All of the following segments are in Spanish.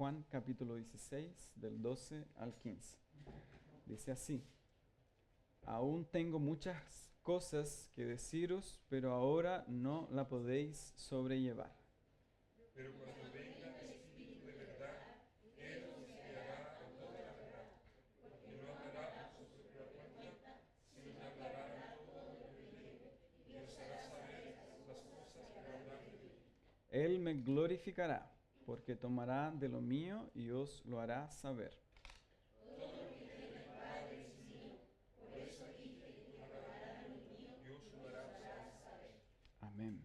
Juan capítulo 16, del 12 al 15. Dice así: Aún tengo muchas cosas que deciros, pero ahora no la podéis sobrellevar. Pero cuando venga el Espíritu de verdad, Él os guiará a toda la verdad, porque no hablará por su propia cuenta, sino que hablará todo lo que oyere, y os hará saber las cosas que habrán de mí. Él me glorificará, porque tomará de lo mío y os lo hará saber. Todo lo que tiene el Padre es mío, por eso dije que hablará de lo mío y os lo hará saber. Amén.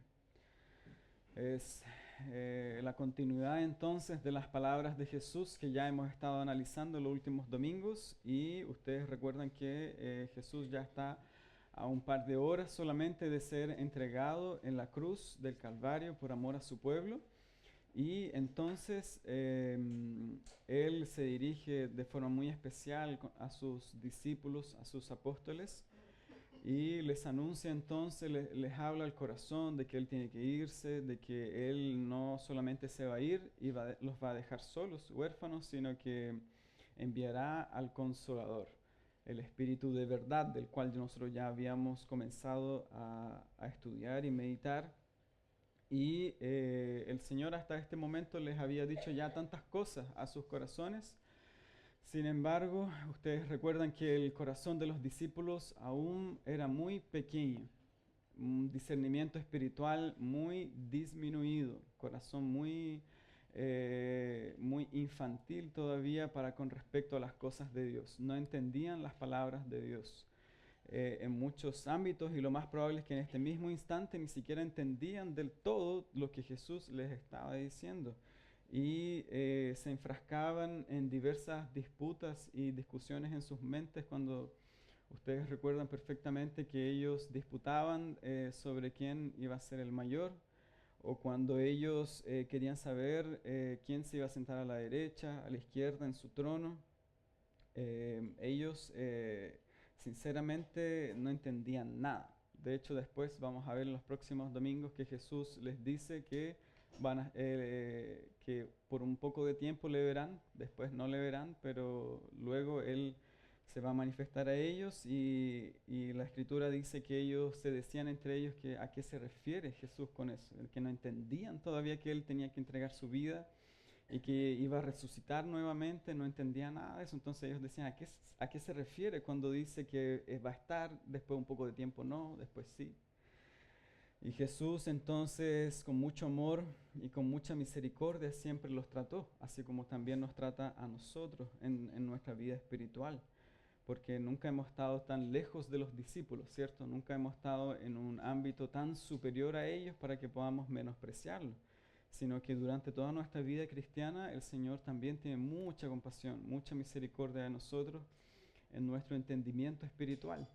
Es la continuidad entonces de las palabras de Jesús que ya hemos estado analizando los últimos domingos, y ustedes recuerdan que Jesús ya está a un par de horas solamente de ser entregado en la cruz del Calvario por amor a su pueblo. Y entonces Él se dirige de forma muy especial a sus discípulos, a sus apóstoles, y les anuncia entonces, les habla al corazón de que Él tiene que irse, de que Él no solamente se va a ir y los va a dejar solos, huérfanos, sino que enviará al Consolador, el Espíritu de verdad, del cual nosotros ya habíamos comenzado a estudiar y meditar. Y el Señor hasta este momento les había dicho ya tantas cosas a sus corazones. Sin embargo, ustedes recuerdan que el corazón de los discípulos aún era muy pequeño, un discernimiento espiritual muy disminuido, corazón muy infantil todavía para con respecto a las cosas de Dios. No entendían las palabras de Dios en muchos ámbitos, y lo más probable es que en este mismo instante ni siquiera entendían del todo lo que Jesús les estaba diciendo. Y se enfrascaban en diversas disputas y discusiones en sus mentes cuando ustedes recuerdan perfectamente que ellos disputaban sobre quién iba a ser el mayor, o cuando ellos querían saber quién se iba a sentar a la derecha, a la izquierda en su trono. Ellos sinceramente no entendían nada. De hecho, después vamos a ver en los próximos domingos que Jesús les dice que que por un poco de tiempo le verán, después no le verán, pero luego Él se va a manifestar a ellos, y la Escritura dice que ellos se decían entre ellos que a qué se refiere Jesús con eso, que no entendían todavía que Él tenía que entregar su vida y que iba a resucitar nuevamente, no entendía nada de eso. Entonces ellos decían, a qué se refiere cuando dice que va a estar, después un poco de tiempo no, después sí? Y Jesús entonces, con mucho amor y con mucha misericordia, siempre los trató, así como también nos trata a nosotros en nuestra vida espiritual, porque nunca hemos estado tan lejos de los discípulos, ¿cierto? Nunca hemos estado en un ámbito tan superior a ellos para que podamos menospreciarlo, sino que durante toda nuestra vida cristiana el Señor también tiene mucha compasión, mucha misericordia de nosotros en nuestro entendimiento espiritual.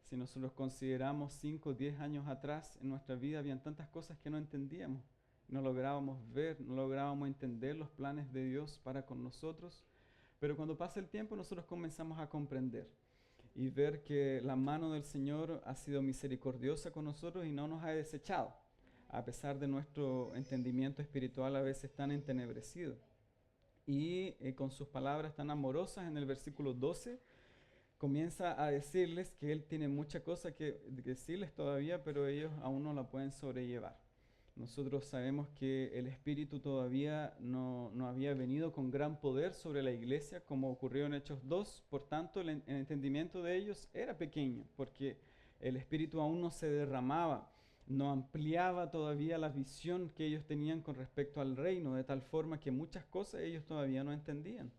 Si nosotros consideramos 5 o 10 años atrás en nuestra vida, habían tantas cosas que no entendíamos, no lográbamos ver, no lográbamos entender los planes de Dios para con nosotros. Pero cuando pasa el tiempo nosotros comenzamos a comprender y ver que la mano del Señor ha sido misericordiosa con nosotros y no nos ha desechado, a pesar de nuestro entendimiento espiritual a veces tan entenebrecido. Y con sus palabras tan amorosas en el versículo 12, comienza a decirles que Él tiene mucha cosa que decirles todavía, pero ellos aún no la pueden sobrellevar. Nosotros sabemos que el Espíritu todavía no había venido con gran poder sobre la iglesia, como ocurrió en Hechos 2, por tanto el entendimiento de ellos era pequeño, porque el Espíritu aún no se derramaba, no ampliaba todavía la visión que ellos tenían con respecto al reino, de tal forma que muchas cosas ellos todavía no entendían.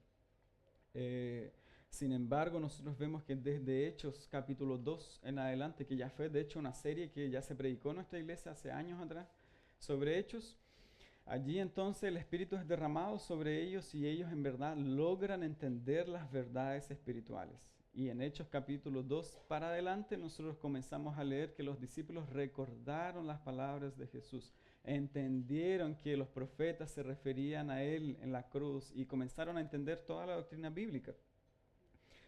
Sin embargo, nosotros vemos que desde Hechos capítulo 2 en adelante, que ya fue de hecho una serie que ya se predicó en nuestra iglesia hace años atrás sobre Hechos, allí entonces el Espíritu es derramado sobre ellos y ellos en verdad logran entender las verdades espirituales. Y en Hechos capítulo 2 para adelante nosotros comenzamos a leer que los discípulos recordaron las palabras de Jesús, entendieron que los profetas se referían a Él en la cruz y comenzaron a entender toda la doctrina bíblica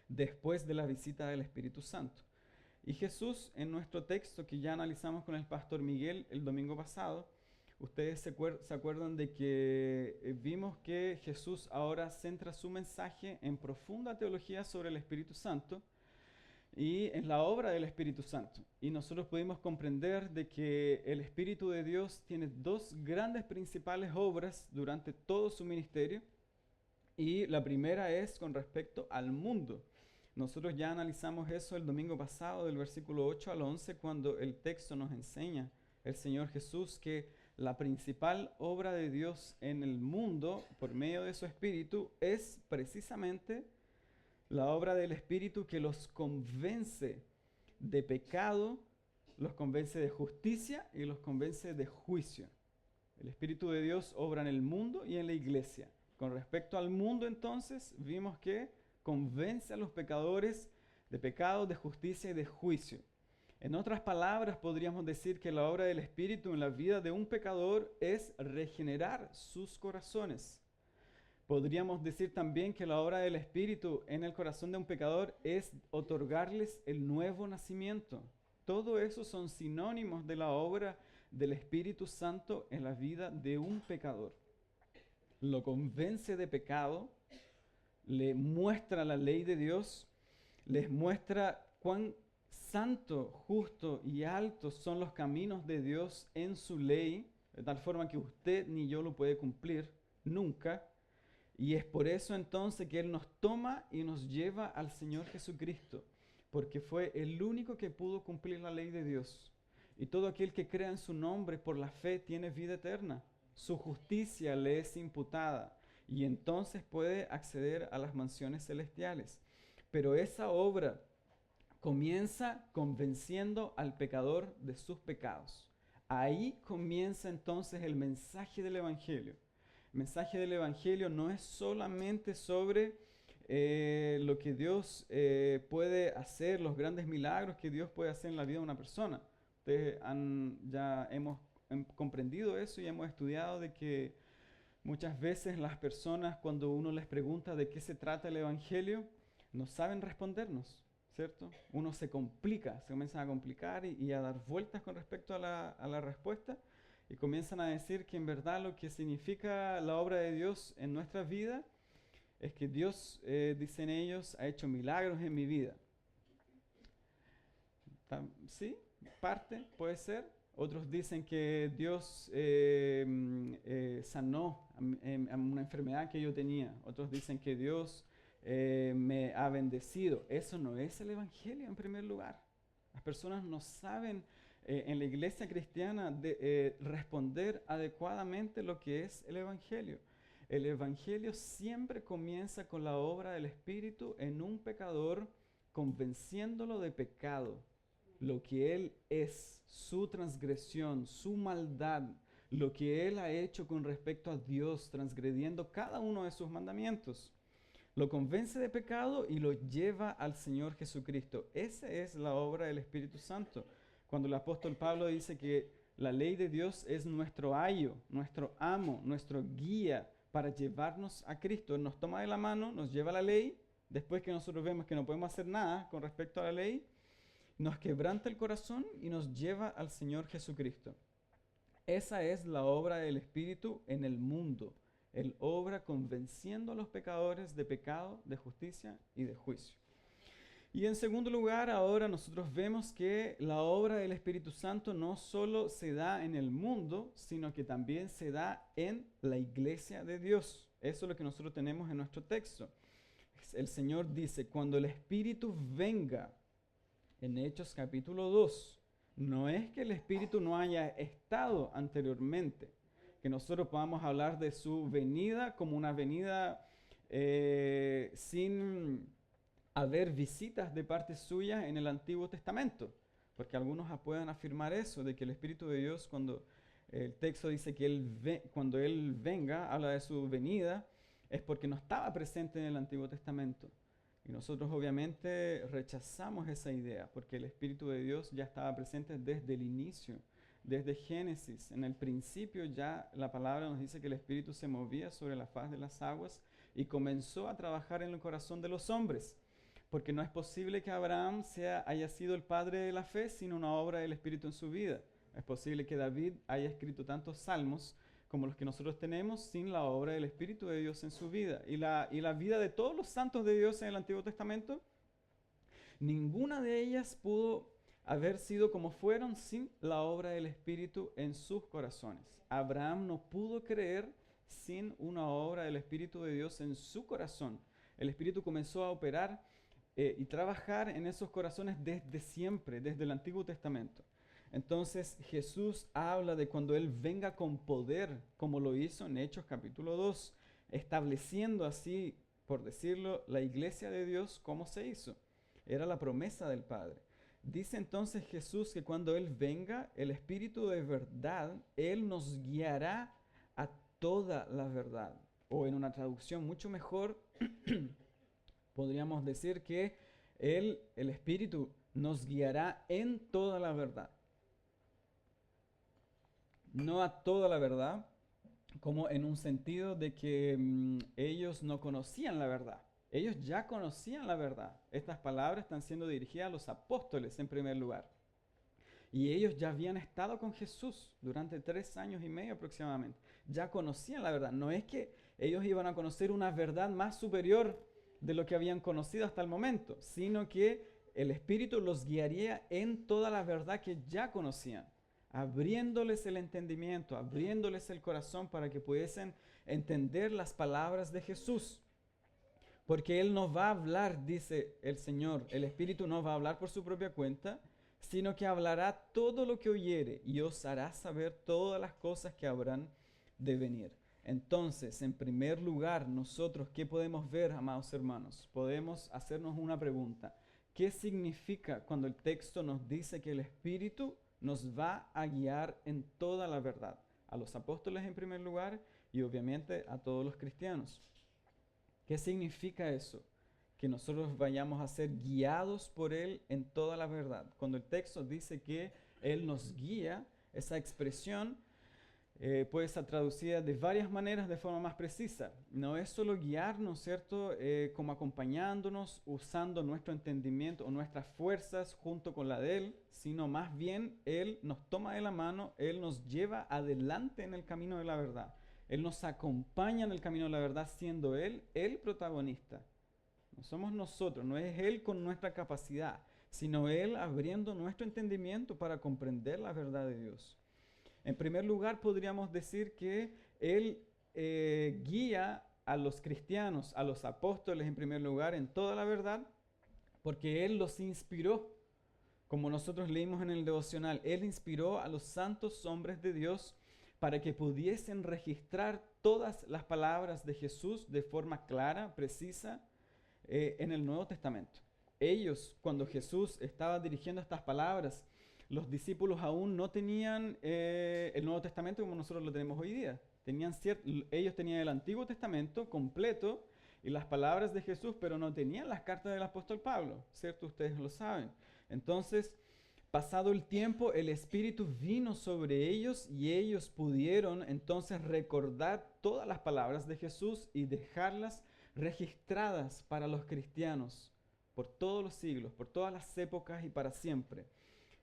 después de la visita del Espíritu Santo. Y Jesús, en nuestro texto que ya analizamos con el pastor Miguel el domingo pasado, Ustedes se acuerdan de que vimos que Jesús ahora centra su mensaje en profunda teología sobre el Espíritu Santo y en la obra del Espíritu Santo. Y nosotros pudimos comprender de que el Espíritu de Dios tiene dos grandes principales obras durante todo su ministerio. Y la primera es con respecto al mundo. Nosotros ya analizamos eso el domingo pasado, del versículo 8 al 11, cuando el texto nos enseña el Señor Jesús que la principal obra de Dios en el mundo, por medio de su Espíritu, es precisamente la obra del Espíritu que los convence de pecado, los convence de justicia y los convence de juicio. El Espíritu de Dios obra en el mundo y en la iglesia. Con respecto al mundo, entonces, vimos que convence a los pecadores de pecado, de justicia y de juicio. En otras palabras, podríamos decir que la obra del Espíritu en la vida de un pecador es regenerar sus corazones. Podríamos decir también que la obra del Espíritu en el corazón de un pecador es otorgarles el nuevo nacimiento. Todo eso son sinónimos de la obra del Espíritu Santo en la vida de un pecador. Lo convence de pecado, le muestra la ley de Dios, les muestra cuán santo, justo y altos son los caminos de Dios en su ley, de tal forma que usted ni yo lo puede cumplir nunca. Y es por eso entonces que Él nos toma y nos lleva al Señor Jesucristo, porque fue el único que pudo cumplir la ley de Dios. Y todo aquel que crea en su nombre por la fe tiene vida eterna. Su justicia le es imputada y entonces puede acceder a las mansiones celestiales. Pero esa obra comienza convenciendo al pecador de sus pecados. Ahí comienza entonces el mensaje del Evangelio. El mensaje del Evangelio no es solamente sobre lo que Dios puede hacer, los grandes milagros que Dios puede hacer en la vida de una persona. Ustedes ya hemos comprendido eso y hemos estudiado de que muchas veces las personas, cuando uno les pregunta de qué se trata el Evangelio, no saben respondernos, ¿cierto? Uno se complica, se comienza a complicar y a dar vueltas con respecto a la respuesta y comienzan a decir que en verdad lo que significa la obra de Dios en nuestra vida es que Dios, dicen ellos, ha hecho milagros en mi vida. ¿Sí? Parte, puede ser. Otros dicen que Dios sanó una enfermedad que yo tenía. Otros dicen que Dios me ha bendecido. Eso no es el Evangelio en primer lugar. Las personas no saben en la iglesia cristiana responder adecuadamente lo que es el Evangelio. El Evangelio siempre comienza con la obra del Espíritu en un pecador, convenciéndolo de pecado, lo que él es, su transgresión, su maldad, lo que él ha hecho con respecto a Dios, transgrediendo cada uno de sus mandamientos. Lo convence de pecado y lo lleva al Señor Jesucristo. Esa es la obra del Espíritu Santo. Cuando el apóstol Pablo dice que la ley de Dios es nuestro ayo, nuestro amo, nuestro guía para llevarnos a Cristo. Él nos toma de la mano, nos lleva a la ley, después que nosotros vemos que no podemos hacer nada con respecto a la ley, nos quebranta el corazón y nos lleva al Señor Jesucristo. Esa es la obra del Espíritu en el mundo. Él obra convenciendo a los pecadores de pecado, de justicia y de juicio. Y en segundo lugar, ahora nosotros vemos que la obra del Espíritu Santo no solo se da en el mundo, sino que también se da en la iglesia de Dios. Eso es lo que nosotros tenemos en nuestro texto. El Señor dice, cuando el Espíritu venga, en Hechos capítulo 2, no es que el Espíritu no haya estado anteriormente, que nosotros podamos hablar de su venida como una venida sin haber visitas de parte suya en el Antiguo Testamento, porque algunos pueden afirmar eso, de que el Espíritu de Dios, cuando el texto dice que cuando Él venga, habla de su venida, es porque no estaba presente en el Antiguo Testamento. Y nosotros obviamente rechazamos esa idea, porque el Espíritu de Dios ya estaba presente desde el inicio, desde Génesis. En el principio ya la palabra nos dice que el Espíritu se movía sobre la faz de las aguas y comenzó a trabajar en el corazón de los hombres, porque no es posible que Abraham haya sido el padre de la fe sin una obra del Espíritu en su vida. Es posible que David haya escrito tantos salmos como los que nosotros tenemos sin la obra del Espíritu de Dios en su vida. Y la vida de todos los santos de Dios en el Antiguo Testamento, ninguna de ellas pudo haber sido como fueron sin la obra del Espíritu en sus corazones. Abraham no pudo creer sin una obra del Espíritu de Dios en su corazón. El Espíritu comenzó a operar y trabajar en esos corazones desde siempre, desde el Antiguo Testamento. Entonces Jesús habla de cuando Él venga con poder, como lo hizo en Hechos capítulo 2, estableciendo así, por decirlo, la iglesia de Dios como se hizo. Era la promesa del Padre. Dice entonces Jesús que cuando Él venga, el Espíritu de verdad, Él nos guiará a toda la verdad. O en una traducción mucho mejor, podríamos decir que el Espíritu nos guiará en toda la verdad. No a toda la verdad, como en un sentido de que ellos no conocían la verdad. Ellos ya conocían la verdad. Estas palabras están siendo dirigidas a los apóstoles en primer lugar. Y ellos ya habían estado con Jesús durante 3 años y medio aproximadamente. Ya conocían la verdad. No es que ellos iban a conocer una verdad más superior de lo que habían conocido hasta el momento, sino que el Espíritu los guiaría en toda la verdad que ya conocían, abriéndoles el entendimiento, abriéndoles el corazón para que pudiesen entender las palabras de Jesús. Porque Él no va a hablar, dice el Señor, el Espíritu no va a hablar por su propia cuenta, sino que hablará todo lo que oyere y os hará saber todas las cosas que habrán de venir. Entonces, en primer lugar, nosotros, ¿qué podemos ver, amados hermanos? Podemos hacernos una pregunta. ¿Qué significa cuando el texto nos dice que el Espíritu nos va a guiar en toda la verdad? A los apóstoles en primer lugar y obviamente a todos los cristianos. ¿Qué significa eso? Que nosotros vayamos a ser guiados por Él en toda la verdad. Cuando el texto dice que Él nos guía, esa expresión puede ser traducida de varias maneras de forma más precisa. No es solo guiarnos, ¿cierto? Como acompañándonos, usando nuestro entendimiento o nuestras fuerzas junto con la de Él, sino más bien Él nos toma de la mano, Él nos lleva adelante en el camino de la verdad. Él nos acompaña en el camino de la verdad siendo Él el protagonista. No somos nosotros, no es Él con nuestra capacidad, sino Él abriendo nuestro entendimiento para comprender la verdad de Dios. En primer lugar, podríamos decir que Él guía a los cristianos, a los apóstoles en primer lugar, en toda la verdad, porque Él los inspiró. Como nosotros leímos en el devocional, Él inspiró a los santos hombres de Dios para que pudiesen registrar todas las palabras de Jesús de forma clara, precisa, en el Nuevo Testamento. Ellos, cuando Jesús estaba dirigiendo estas palabras, los discípulos aún no tenían el Nuevo Testamento como nosotros lo tenemos hoy día. Ellos tenían el Antiguo Testamento completo y las palabras de Jesús, pero no tenían las cartas del apóstol Pablo, ¿cierto? Ustedes lo saben. Entonces, pasado el tiempo, el Espíritu vino sobre ellos y ellos pudieron entonces recordar todas las palabras de Jesús y dejarlas registradas para los cristianos por todos los siglos, por todas las épocas y para siempre.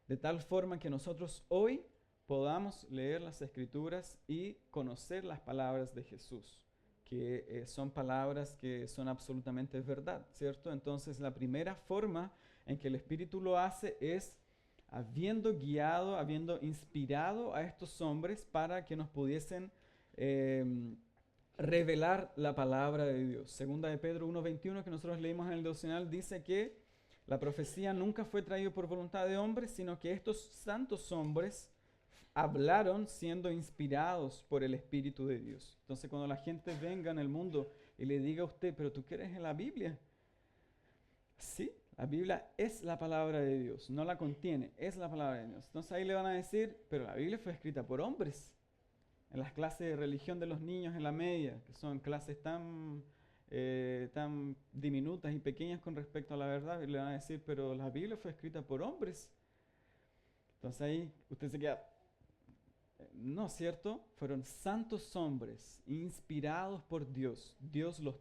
De tal forma que nosotros hoy podamos leer las Escrituras y conocer las palabras de Jesús, que son palabras que son absolutamente verdad, ¿cierto? Entonces la primera forma en que el Espíritu lo hace es habiendo guiado, habiendo inspirado a estos hombres para que nos pudiesen revelar la palabra de Dios. Segunda de Pedro 1:21 que nosotros leímos en el devocional dice que la profecía nunca fue traída por voluntad de hombres, sino que estos santos hombres hablaron siendo inspirados por el Espíritu de Dios. Entonces cuando la gente venga en el mundo y le diga a usted, pero tú crees en la Biblia. Sí, la Biblia es la palabra de Dios, no la contiene, es la palabra de Dios. Entonces ahí le van a decir, pero la Biblia fue escrita por hombres. En las clases de religión de los niños en la media, que son clases tan diminutas y pequeñas con respecto a la verdad, le van a decir, pero la Biblia fue escrita por hombres. Entonces ahí usted se queda, no, ¿cierto? Fueron santos hombres inspirados por Dios. Dios los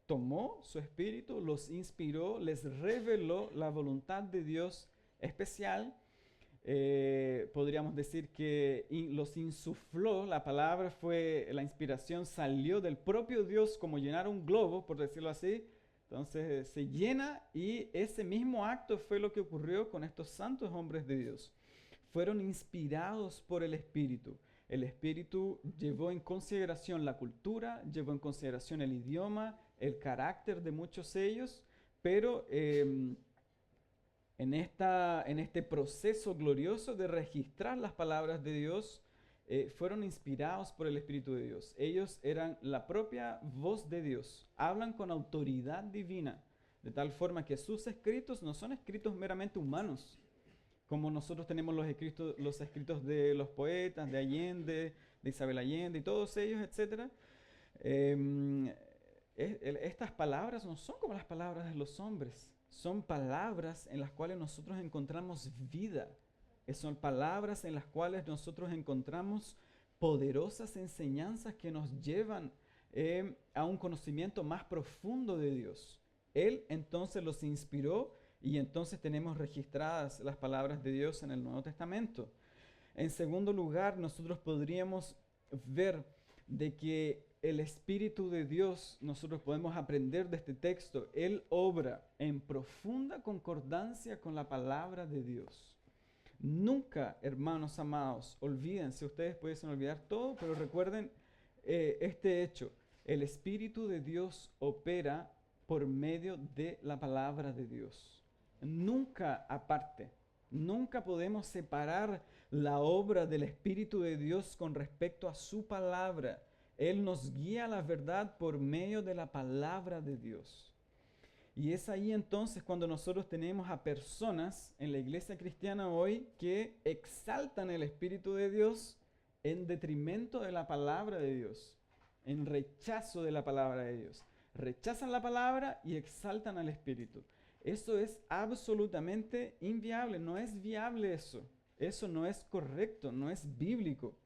tomó, su espíritu, los inspiró, les reveló la voluntad de Dios especial Podríamos decir que los insufló, la palabra fue, la inspiración salió del propio Dios como llenar un globo, por decirlo así. Entonces se llena y ese mismo acto fue lo que ocurrió con estos santos hombres de Dios. Fueron inspirados por el Espíritu. El Espíritu llevó en consideración la cultura, llevó en consideración el idioma, el carácter de muchos de ellos, pero en este proceso glorioso de registrar las palabras de Dios, fueron inspirados por el Espíritu de Dios. Ellos eran la propia voz de Dios, hablan con autoridad divina, de tal forma que sus escritos no son escritos meramente humanos, como nosotros tenemos los escritos de los poetas, de Allende, de Isabel Allende y todos ellos, etc. Estas palabras no son como las palabras de los hombres, son palabras en las cuales nosotros encontramos vida. Son palabras en las cuales nosotros encontramos poderosas enseñanzas que nos llevan a un conocimiento más profundo de Dios. Él entonces los inspiró y entonces tenemos registradas las palabras de Dios en el Nuevo Testamento. En segundo lugar, nosotros podríamos ver de que el Espíritu de Dios, nosotros podemos aprender de este texto, Él obra en profunda concordancia con la palabra de Dios. Nunca, hermanos amados, olvídense, ustedes pueden olvidar todo, pero recuerden este hecho. El Espíritu de Dios opera por medio de la palabra de Dios. Nunca aparte, nunca podemos separar la obra del Espíritu de Dios con respecto a su palabra. Él nos guía a la verdad por medio de la palabra de Dios. Y es ahí entonces cuando nosotros tenemos a personas en la iglesia cristiana hoy que exaltan el Espíritu de Dios en detrimento de la palabra de Dios, en rechazo de la palabra de Dios. Rechazan la palabra y exaltan al Espíritu. Eso es absolutamente inviable, no es viable eso. Eso no es correcto, no es bíblico.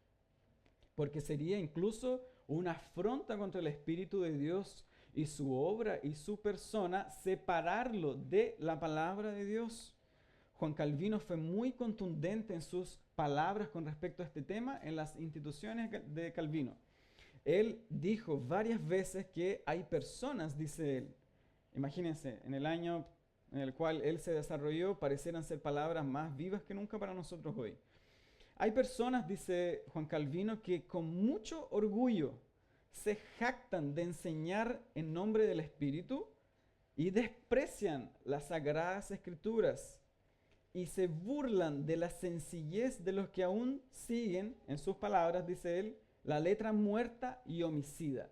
Porque sería incluso una afrenta contra el Espíritu de Dios y su obra y su persona, separarlo de la palabra de Dios. Juan Calvino fue muy contundente en sus palabras con respecto a este tema en las instituciones de Calvino. Él dijo varias veces que hay personas, dice él, imagínense, en el año en el cual él se desarrolló, parecieran ser palabras más vivas que nunca para nosotros hoy. Hay personas, dice Juan Calvino, que con mucho orgullo se jactan de enseñar en nombre del Espíritu y desprecian las sagradas escrituras y se burlan de la sencillez de los que aún siguen, en sus palabras, dice él, la letra muerta y homicida.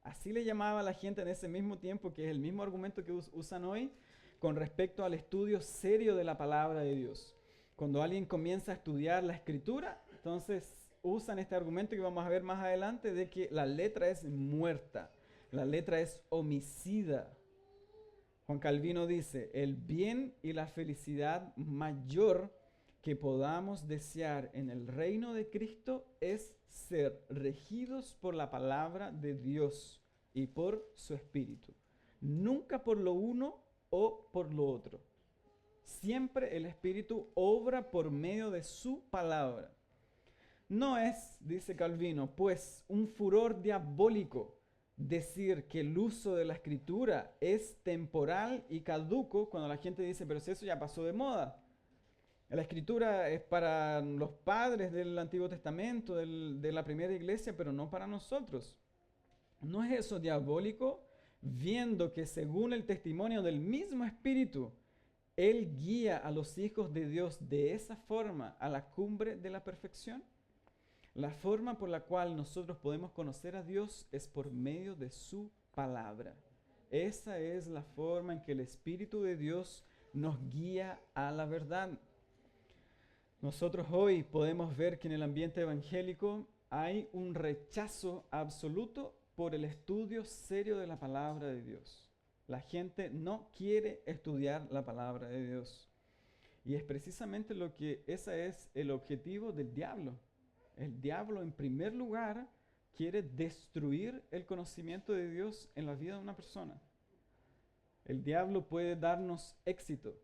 Así le llamaba a la gente en ese mismo tiempo, que es el mismo argumento que usan hoy con respecto al estudio serio de la palabra de Dios. Cuando alguien comienza a estudiar la escritura, entonces usan este argumento que vamos a ver más adelante de que la letra es muerta, la letra es homicida. Juan Calvino dice, el bien y la felicidad mayor que podamos desear en el reino de Cristo es ser regidos por la palabra de Dios y por su Espíritu. Nunca por lo uno o por lo otro. Siempre el Espíritu obra por medio de su palabra. No es, dice Calvino, pues un furor diabólico decir que el uso de la escritura es temporal y caduco cuando la gente dice, pero si eso ya pasó de moda. La escritura es para los padres del Antiguo Testamento, de la primera iglesia, pero no para nosotros. ¿No es eso diabólico? Viendo que según el testimonio del mismo Espíritu, Él guía a los hijos de Dios de esa forma a la cumbre de la perfección. La forma por la cual nosotros podemos conocer a Dios es por medio de su palabra. Esa es la forma en que el Espíritu de Dios nos guía a la verdad. Nosotros hoy podemos ver que en el ambiente evangélico hay un rechazo absoluto por el estudio serio de la palabra de Dios. La gente no quiere estudiar la palabra de Dios. Y es precisamente ese es el objetivo del diablo. El diablo, en primer lugar, quiere destruir el conocimiento de Dios en la vida de una persona. El diablo puede darnos éxito,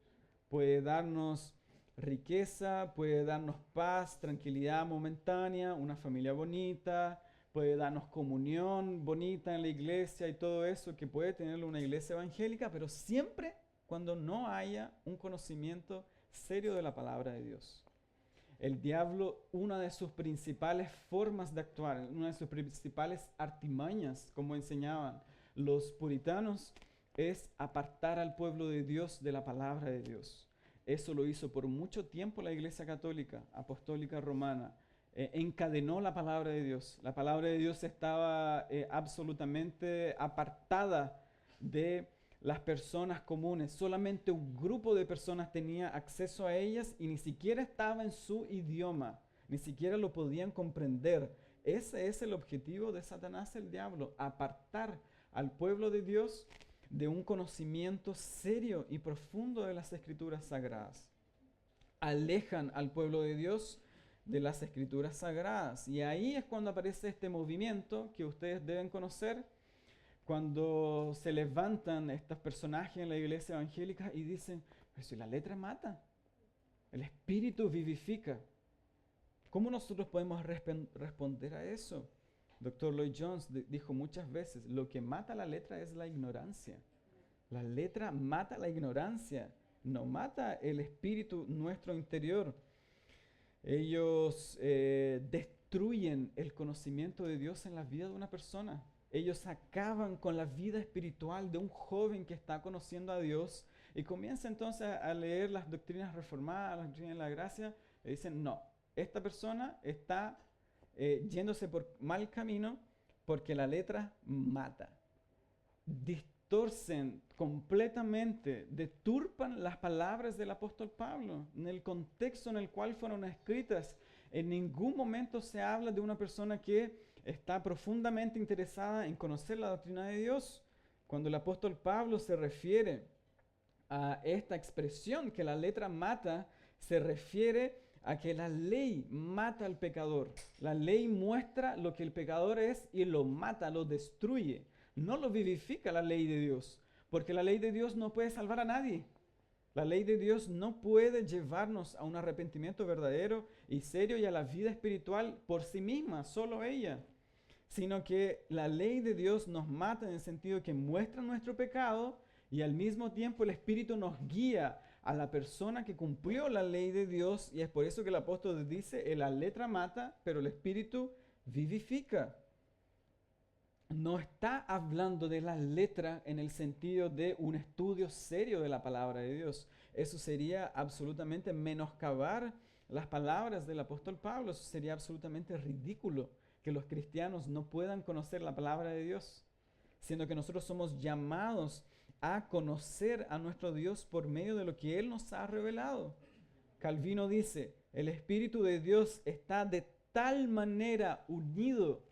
puede darnos riqueza, puede darnos paz, tranquilidad momentánea, una familia bonita, puede darnos comunión bonita en la iglesia y todo eso que puede tener una iglesia evangélica, pero siempre cuando no haya un conocimiento serio de la palabra de Dios. El diablo, una de sus principales formas de actuar, una de sus principales artimañas, como enseñaban los puritanos, es apartar al pueblo de Dios de la palabra de Dios. Eso lo hizo por mucho tiempo la Iglesia Católica, Apostólica Romana. Encadenó la palabra de Dios. La palabra de Dios estaba absolutamente apartada de las personas comunes. Solamente un grupo de personas tenía acceso a ellas y ni siquiera estaba en su idioma, ni siquiera lo podían comprender. Ese es el objetivo de Satanás, el diablo, apartar al pueblo de Dios de un conocimiento serio y profundo de las escrituras sagradas. Alejan al pueblo de Dios de las escrituras sagradas. Y ahí es cuando aparece este movimiento que ustedes deben conocer, cuando se levantan estos personajes en la iglesia evangélica y dicen, pero si la letra mata, el espíritu vivifica. ¿Cómo nosotros podemos responder a eso? Dr. Lloyd Jones dijo muchas veces, lo que mata la letra es la ignorancia. La letra mata la ignorancia, no mata el espíritu nuestro interior. Ellos destruyen el conocimiento de Dios en la vida de una persona. Ellos acaban con la vida espiritual de un joven que está conociendo a Dios y comienza entonces a leer las doctrinas reformadas, las doctrinas de la gracia, y dicen, no, esta persona está yéndose por mal camino porque la letra mata. Distorcen completamente, deturpan las palabras del apóstol Pablo en el contexto en el cual fueron escritas. En ningún momento se habla de una persona que está profundamente interesada en conocer la doctrina de Dios. Cuando el apóstol Pablo se refiere a esta expresión que la letra mata, se refiere a que la ley mata al pecador. La ley muestra lo que el pecador es y lo mata, lo destruye. No lo vivifica la ley de Dios, porque la ley de Dios no puede salvar a nadie. La ley de Dios no puede llevarnos a un arrepentimiento verdadero y serio y a la vida espiritual por sí misma, solo ella. Sino que la ley de Dios nos mata en el sentido que muestra nuestro pecado y al mismo tiempo el Espíritu nos guía a la persona que cumplió la ley de Dios, y es por eso que el apóstol dice, la letra mata, pero el Espíritu vivifica. No está hablando de la letra en el sentido de un estudio serio de la palabra de Dios. Eso sería absolutamente menoscabar las palabras del apóstol Pablo. Eso sería absolutamente ridículo que los cristianos no puedan conocer la palabra de Dios, siendo que nosotros somos llamados a conocer a nuestro Dios por medio de lo que Él nos ha revelado. Calvino dice, el Espíritu de Dios está de tal manera unido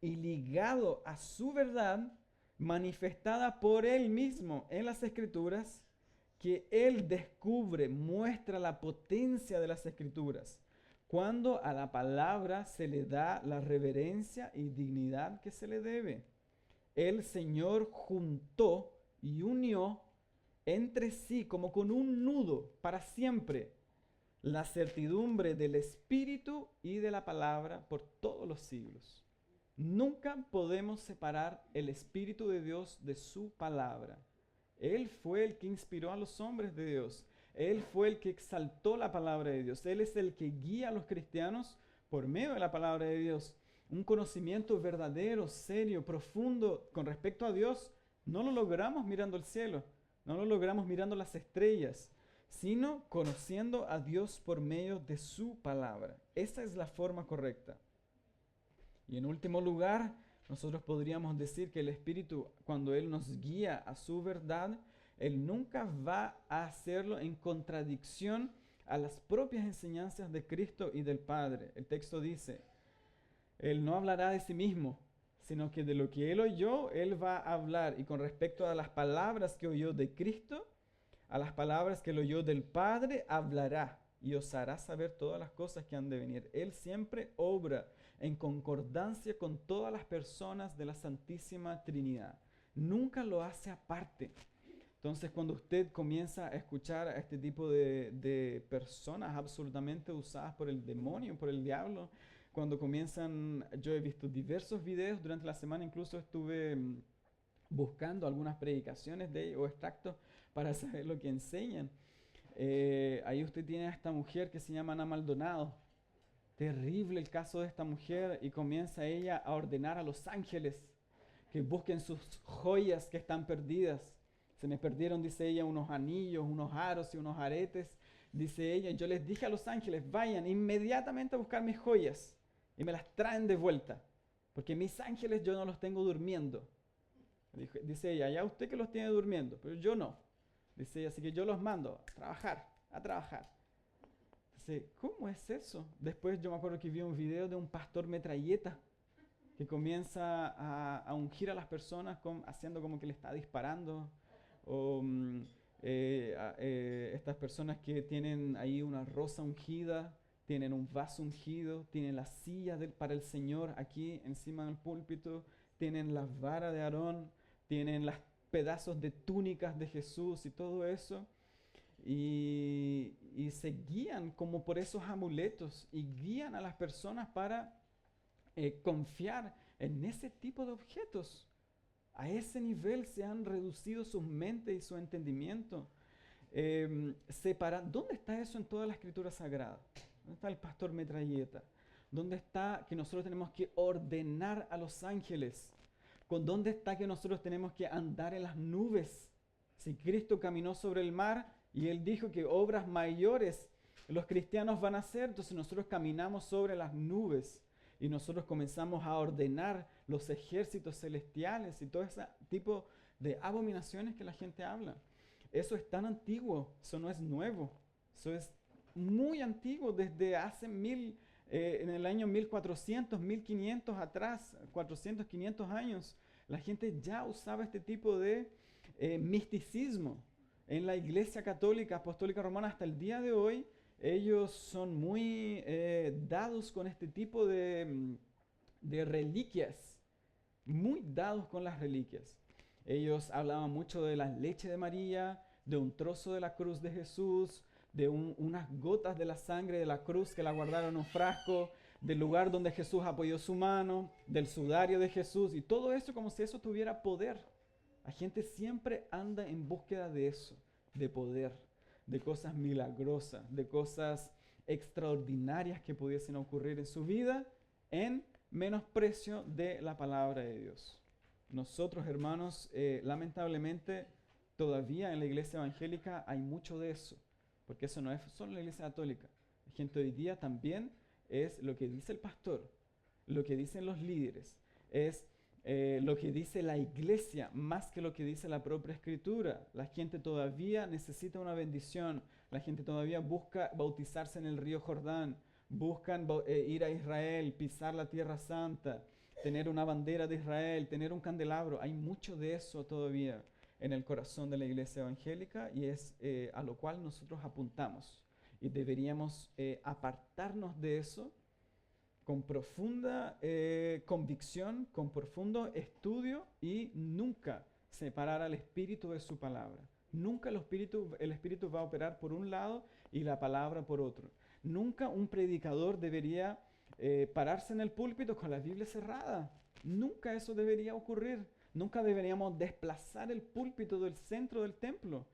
y ligado a su verdad, manifestada por Él mismo en las Escrituras, que Él descubre, muestra la potencia de las Escrituras, cuando a la palabra se le da la reverencia y dignidad que se le debe. El Señor juntó y unió entre sí, como con un nudo, para siempre, la certidumbre del Espíritu y de la palabra por todos los siglos. Nunca podemos separar el Espíritu de Dios de su palabra. Él fue el que inspiró a los hombres de Dios. Él fue el que exaltó la palabra de Dios. Él es el que guía a los cristianos por medio de la palabra de Dios. Un conocimiento verdadero, serio, profundo con respecto a Dios, no lo logramos mirando el cielo, no lo logramos mirando las estrellas, sino conociendo a Dios por medio de su palabra. Esa es la forma correcta. Y en último lugar, nosotros podríamos decir que el Espíritu, cuando Él nos guía a su verdad, Él nunca va a hacerlo en contradicción a las propias enseñanzas de Cristo y del Padre. El texto dice, Él no hablará de sí mismo, sino que de lo que Él oyó, Él va a hablar. Y con respecto a las palabras que oyó de Cristo, a las palabras que Él oyó del Padre, hablará y os hará saber todas las cosas que han de venir. Él siempre obra en concordancia con todas las personas de la Santísima Trinidad. Nunca lo hace aparte. Entonces, cuando usted comienza a escuchar a este tipo de personas absolutamente usadas por el demonio, por el diablo, cuando comienzan, yo he visto diversos videos durante la semana, incluso estuve buscando algunas predicaciones de ellos o extractos para saber lo que enseñan. Ahí usted tiene a esta mujer que se llama Ana Maldonado. Terrible el caso de esta mujer, y comienza ella a ordenar a los ángeles que busquen sus joyas que están perdidas. Se me perdieron, dice ella, unos anillos, unos aros y unos aretes. Dice ella, yo les dije a los ángeles, vayan inmediatamente a buscar mis joyas y me las traen de vuelta, porque mis ángeles yo no los tengo durmiendo. Dice ella, ya usted que los tiene durmiendo, pero yo no. Dice ella, así que yo los mando a trabajar, a trabajar. Dice, ¿cómo es eso? Después yo me acuerdo que vi un video de un pastor metralleta que comienza a ungir a las personas haciendo como que le está disparando. O estas personas que tienen ahí una rosa ungida, tienen un vaso ungido, tienen la silla para el Señor aquí encima del púlpito, tienen la vara de Aarón, tienen los pedazos de túnicas de Jesús y todo eso. Y se guían como por esos amuletos y guían a las personas para confiar en ese tipo de objetos. A ese nivel se han reducido sus mentes y su entendimiento. ¿Dónde está eso en toda la Escritura Sagrada? ¿Dónde está el pastor metralleta? ¿Dónde está que nosotros tenemos que ordenar a los ángeles? ¿Dónde está que nosotros tenemos que andar en las nubes? Si Cristo caminó sobre el mar y Él dijo que obras mayores los cristianos van a hacer, entonces nosotros caminamos sobre las nubes y nosotros comenzamos a ordenar los ejércitos celestiales y todo ese tipo de abominaciones que la gente habla. Eso es tan antiguo, eso no es nuevo, eso es muy antiguo, desde hace en el año 1400, 1500 atrás, 400, 500 años, la gente ya usaba este tipo de misticismo. En la Iglesia Católica Apostólica Romana hasta el día de hoy, ellos son muy dados con este tipo de reliquias, muy dados con las reliquias. Ellos hablaban mucho de la leche de María, de un trozo de la cruz de Jesús, de unas gotas de la sangre de la cruz que la guardaron en un frasco, del lugar donde Jesús apoyó su mano, del sudario de Jesús, y todo eso como si eso tuviera poder. La gente siempre anda en búsqueda de eso, de poder, de cosas milagrosas, de cosas extraordinarias que pudiesen ocurrir en su vida, en menosprecio de la palabra de Dios. Nosotros, hermanos, lamentablemente, todavía en la iglesia evangélica hay mucho de eso, porque eso no es solo la iglesia católica. La gente hoy día también es lo que dice el pastor, lo que dicen los líderes, es lo que dice la iglesia más que lo que dice la propia escritura. La gente todavía necesita una bendición, la gente todavía busca bautizarse en el río Jordán, buscan ir a Israel, pisar la tierra santa, tener una bandera de Israel, tener un candelabro. Hay mucho de eso todavía en el corazón de la iglesia evangélica, y es a lo cual nosotros apuntamos, y deberíamos apartarnos de eso con profunda convicción, con profundo estudio, y nunca separar al Espíritu de su palabra. Nunca el Espíritu va a operar por un lado y la palabra por otro. Nunca un predicador debería pararse en el púlpito con la Biblia cerrada. Nunca eso debería ocurrir. Nunca deberíamos desplazar el púlpito del centro del templo,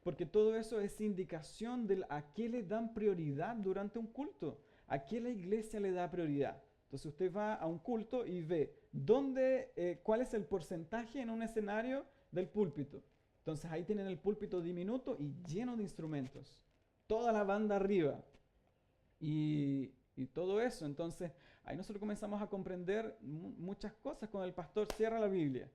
porque todo eso es indicación de a qué le dan prioridad durante un culto. ¿A qué la iglesia le da prioridad? Entonces usted va a un culto y ve cuál es el porcentaje en un escenario del púlpito. Entonces ahí tienen el púlpito diminuto y lleno de instrumentos. Toda la banda arriba. Y todo eso. Entonces ahí nosotros comenzamos a comprender muchas cosas cuando el pastor cierra la Biblia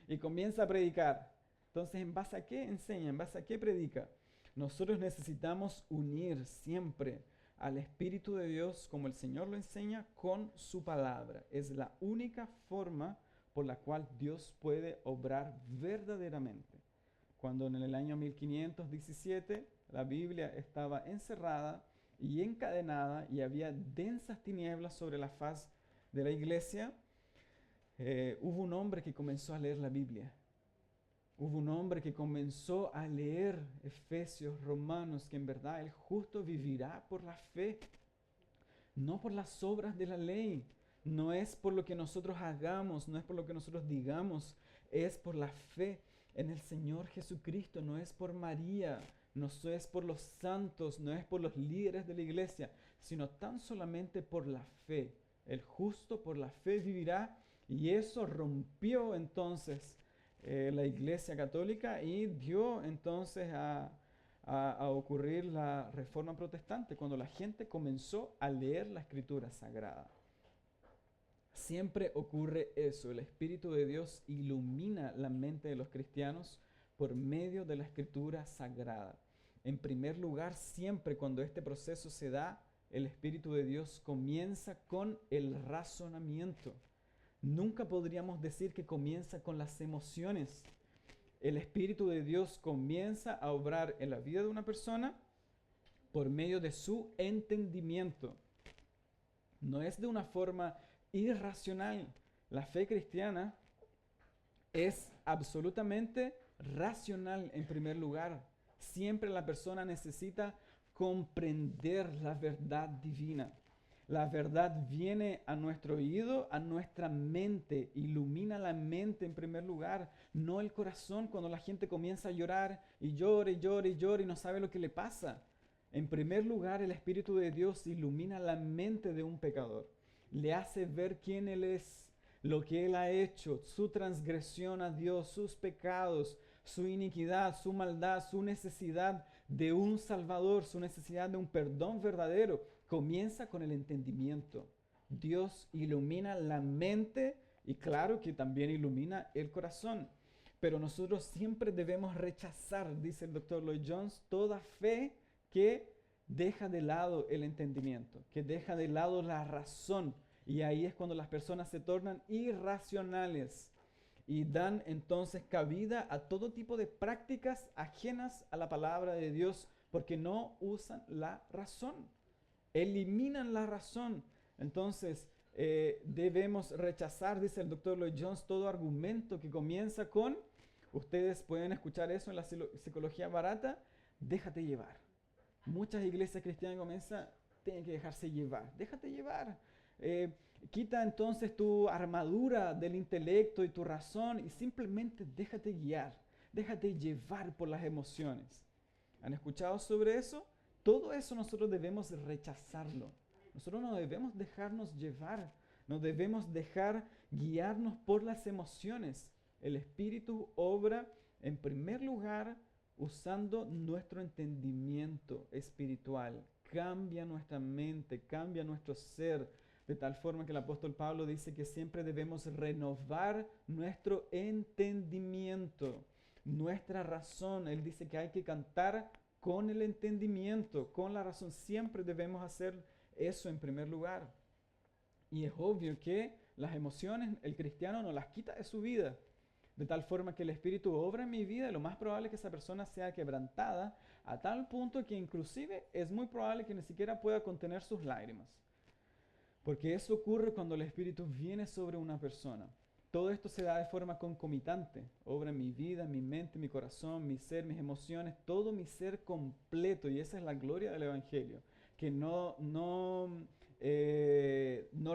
y comienza a predicar. Entonces, ¿en base a qué enseña? ¿En base a qué predica? Nosotros necesitamos unir siempre al Espíritu de Dios, como el Señor lo enseña, con su palabra. Es la única forma por la cual Dios puede obrar verdaderamente. Cuando en el año 1517 la Biblia estaba encerrada y encadenada y había densas tinieblas sobre la faz de la iglesia, hubo un hombre que comenzó a leer la Biblia. Hubo un hombre que comenzó a leer Efesios, Romanos, que en verdad el justo vivirá por la fe, no por las obras de la ley. No es por lo que nosotros hagamos, no es por lo que nosotros digamos, es por la fe en el Señor Jesucristo, no es por María, no es por los santos, no es por los líderes de la iglesia, sino tan solamente por la fe. El justo por la fe vivirá, y eso rompió entonces la iglesia católica y dio entonces a ocurrir la reforma protestante, cuando la gente comenzó a leer la escritura sagrada. Siempre ocurre eso, el Espíritu de Dios ilumina la mente de los cristianos por medio de la escritura sagrada. En primer lugar, siempre cuando este proceso se da, el Espíritu de Dios comienza con el razonamiento. Nunca podríamos decir que comienza con las emociones. El Espíritu de Dios comienza a obrar en la vida de una persona por medio de su entendimiento. No es de una forma irracional. La fe cristiana es absolutamente racional en primer lugar. Siempre la persona necesita comprender la verdad divina. La verdad viene a nuestro oído, a nuestra mente, ilumina la mente en primer lugar, no el corazón cuando la gente comienza a llorar y llora y llora y llora y no sabe lo que le pasa. En primer lugar, el Espíritu de Dios ilumina la mente de un pecador, le hace ver quién Él es, lo que Él ha hecho, su transgresión a Dios, sus pecados, su iniquidad, su maldad, su necesidad de un Salvador, su necesidad de un perdón verdadero. Comienza con el entendimiento. Dios ilumina la mente y claro que también ilumina el corazón. Pero nosotros siempre debemos rechazar, dice el Dr. Lloyd Jones, toda fe que deja de lado el entendimiento, que deja de lado la razón. Y ahí es cuando las personas se tornan irracionales y dan entonces cabida a todo tipo de prácticas ajenas a la palabra de Dios porque no usan la razón, eliminan la razón. Entonces debemos rechazar, dice el Dr. Lloyd Jones, todo argumento que comienza con, ustedes pueden escuchar eso en la psicología barata, déjate llevar. Muchas iglesias cristianas comienzan, tienen que dejarse llevar, déjate llevar. Quita entonces tu armadura del intelecto y tu razón y simplemente déjate guiar, déjate llevar por las emociones. ¿Han escuchado sobre eso? Todo eso nosotros debemos rechazarlo. Nosotros no debemos dejarnos llevar, no debemos dejar guiarnos por las emociones. El Espíritu obra en primer lugar usando nuestro entendimiento espiritual. Cambia nuestra mente, cambia nuestro ser, de tal forma que el apóstol Pablo dice que siempre debemos renovar nuestro entendimiento, nuestra razón. Él dice que hay que cantar con el entendimiento, con la razón. Siempre debemos hacer eso en primer lugar. Y es obvio que las emociones el cristiano no las quita de su vida. De tal forma que el Espíritu obra en mi vida y lo más probable es que esa persona sea quebrantada a tal punto que inclusive es muy probable que ni siquiera pueda contener sus lágrimas. Porque eso ocurre cuando el Espíritu viene sobre una persona. Todo esto se da de forma concomitante. Obra en mi vida, en mi mente, mi corazón, mi ser, mis emociones, todo mi ser completo. Y esa es la gloria del Evangelio. Que no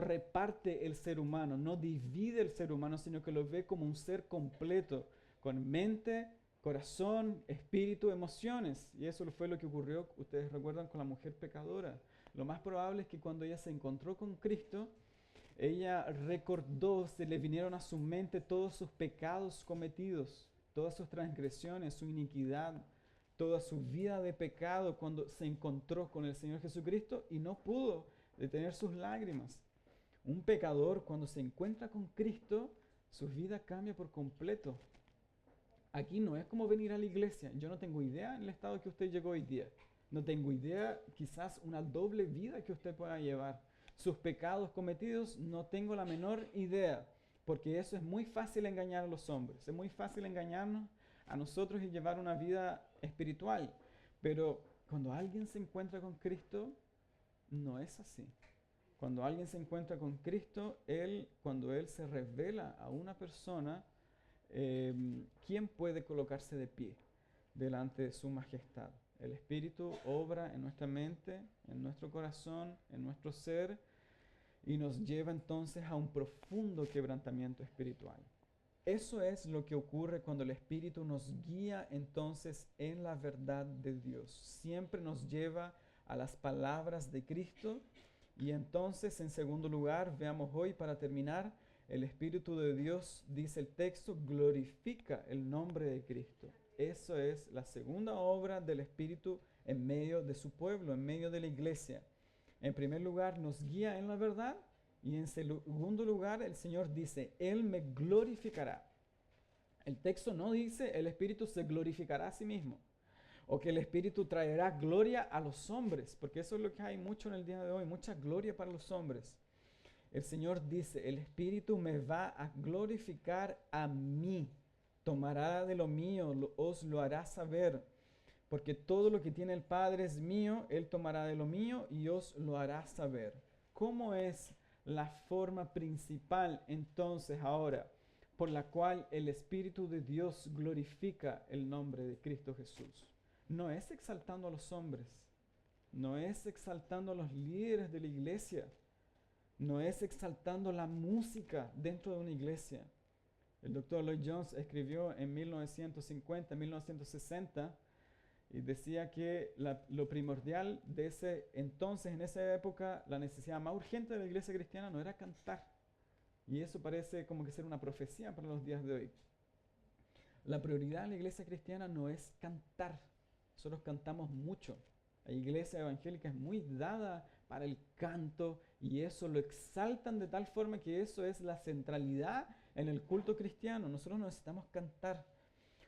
reparte el ser humano, no divide el ser humano, sino que lo ve como un ser completo, con mente, corazón, espíritu, emociones. Y eso fue lo que ocurrió, ustedes recuerdan, con la mujer pecadora. Lo más probable es que cuando ella se encontró con Cristo, ella recordó, se le vinieron a su mente todos sus pecados cometidos, todas sus transgresiones, su iniquidad, toda su vida de pecado cuando se encontró con el Señor Jesucristo y no pudo detener sus lágrimas. Un pecador cuando se encuentra con Cristo, su vida cambia por completo. Aquí no es como venir a la iglesia. Yo no tengo idea en el estado que usted llegó hoy día. No tengo idea, quizás una doble vida que usted pueda llevar. Sus pecados cometidos, no tengo la menor idea. Porque eso es muy fácil engañar a los hombres. Es muy fácil engañarnos a nosotros y llevar una vida espiritual. Pero cuando alguien se encuentra con Cristo, no es así. Cuando alguien se encuentra con Cristo, cuando Él se revela a una persona, ¿quién puede colocarse de pie delante de su majestad? El Espíritu obra en nuestra mente, en nuestro corazón, en nuestro ser, y nos lleva entonces a un profundo quebrantamiento espiritual. Eso es lo que ocurre cuando el Espíritu nos guía entonces en la verdad de Dios. Siempre nos lleva a las palabras de Cristo. Y entonces, en segundo lugar, veamos hoy para terminar, el Espíritu de Dios, dice el texto, glorifica el nombre de Cristo. Eso es la segunda obra del Espíritu en medio de su pueblo, en medio de la iglesia. En primer lugar, nos guía en la verdad. Y en segundo lugar, el Señor dice, Él me glorificará. El texto no dice, el Espíritu se glorificará a sí mismo, o que el Espíritu traerá gloria a los hombres, porque eso es lo que hay mucho en el día de hoy, mucha gloria para los hombres. El Señor dice, el Espíritu me va a glorificar a mí, tomará de lo mío, os lo hará saber, porque todo lo que tiene el Padre es mío, Él tomará de lo mío y os lo hará saber. ¿Cómo es la forma principal entonces ahora por la cual el Espíritu de Dios glorifica el nombre de Cristo Jesús? No es exaltando a los hombres, no es exaltando a los líderes de la iglesia, no es exaltando la música dentro de una iglesia. El doctor Lloyd Jones escribió en 1950, 1960, y decía que lo primordial de ese entonces, en esa época, la necesidad más urgente de la iglesia cristiana no era cantar. Y eso parece como que ser una profecía para los días de hoy. La prioridad de la iglesia cristiana no es cantar. Nosotros cantamos mucho. La iglesia evangélica es muy dada para el canto y eso lo exaltan de tal forma que eso es la centralidad en el culto cristiano. Nosotros no necesitamos cantar.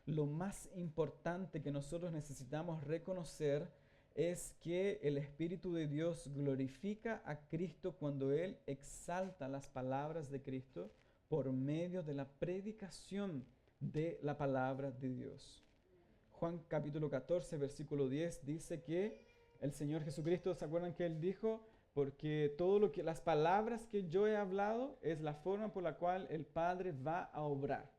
Lo más importante que nosotros necesitamos reconocer es que el Espíritu de Dios glorifica a Cristo cuando Él exalta las palabras de Cristo por medio de la predicación de la palabra de Dios. Juan capítulo 14, versículo 10 dice que el Señor Jesucristo, ¿se acuerdan que Él dijo? Porque las palabras que yo he hablado es la forma por la cual el Padre va a obrar.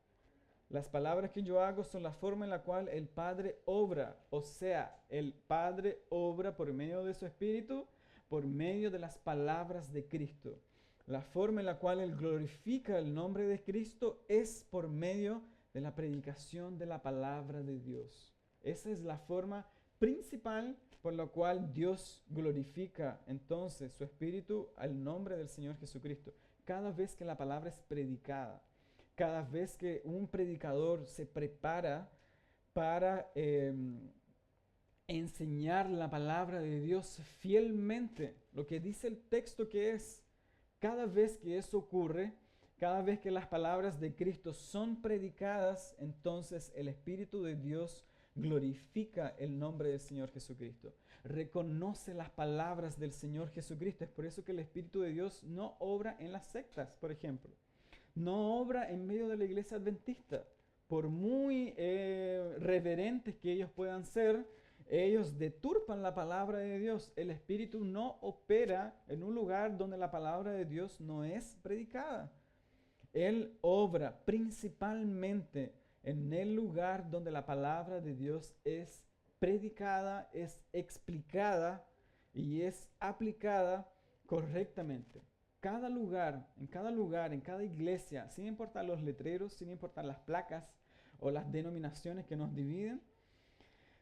Las palabras que yo hago son la forma en la cual el Padre obra. O sea, el Padre obra por medio de su Espíritu, por medio de las palabras de Cristo. La forma en la cual Él glorifica el nombre de Cristo es por medio de la predicación de la palabra de Dios. Esa es la forma principal por la cual Dios glorifica entonces su Espíritu al nombre del Señor Jesucristo. Cada vez que la palabra es predicada, cada vez que un predicador se prepara para enseñar la palabra de Dios fielmente, lo que dice el texto que es, cada vez que eso ocurre, cada vez que las palabras de Cristo son predicadas, entonces el Espíritu de Dios glorifica el nombre del Señor Jesucristo. Reconoce las palabras del Señor Jesucristo. Es por eso que el Espíritu de Dios no obra en las sectas, por ejemplo. No obra en medio de la iglesia adventista. Por muy reverentes que ellos puedan ser, ellos deturpan la palabra de Dios. El Espíritu no opera en un lugar donde la palabra de Dios no es predicada. Él obra principalmente en el lugar donde la palabra de Dios es predicada, es explicada y es aplicada correctamente. En cada iglesia, sin importar los letreros, sin importar las placas o las denominaciones que nos dividen,